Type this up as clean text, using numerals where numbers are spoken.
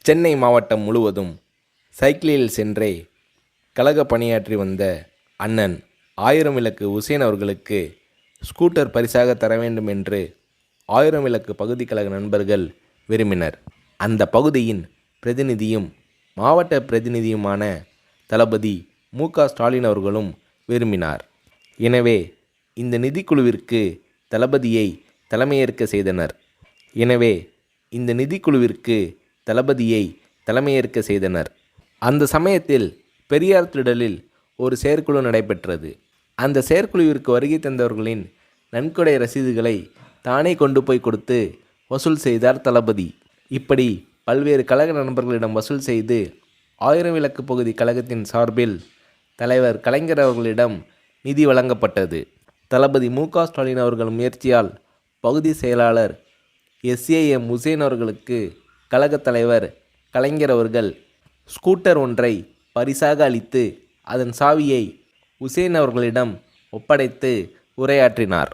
சென்னை மாவட்டம் முழுவதும் சைக்கிளில் சென்றே கழக பணியாற்றி வந்த அண்ணன் ஆயிரம் விளக்கு உசேன் அவர்களுக்கு ஸ்கூட்டர் பரிசாக தர வேண்டும் என்று ஆயிரம் விளக்கு பகுதி கழக நண்பர்கள் விரும்பினர். அந்த பகுதியின் பிரதிநிதியும் மாவட்ட பிரதிநிதியுமான தளபதி மு.க.ஸ்டாலின் அவர்களும் விரும்பினார். எனவே இந்த நிதிக்குழுவிற்கு தளபதியை தலைமையேற்க செய்தனர். அந்த சமயத்தில் பெரியார் திடலில் ஒரு செயற்குழு நடைபெற்றது. அந்த செயற்குழுவிற்கு வருகை தந்தவர்களின் நன்கொடை ரசீதுகளை தானே கொண்டு போய் கொடுத்து வசூல் செய்தார் தளபதி. இப்படி பல்வேறு கழக நண்பர்களிடம் வசூல் செய்து ஆயிரம் விளக்கு பகுதி கழகத்தின் சார்பில் தலைவர் கலைஞர் அவர்களிடம் நிதி வழங்கப்பட்டது. தளபதி மு.க.ஸ்டாலின் அவர்கள் முயற்சியால் பகுதி செயலாளர் எஸ்.ஏ.எம். உசேன் அவர்களுக்கு கழகத் தலைவர் கலைஞர் அவர்கள் ஸ்கூட்டர் ஒன்றை பரிசாக அளித்து அதன் சாவியை உசேன் அவர்களிடம் ஒப்படைத்து உரையாற்றினார்.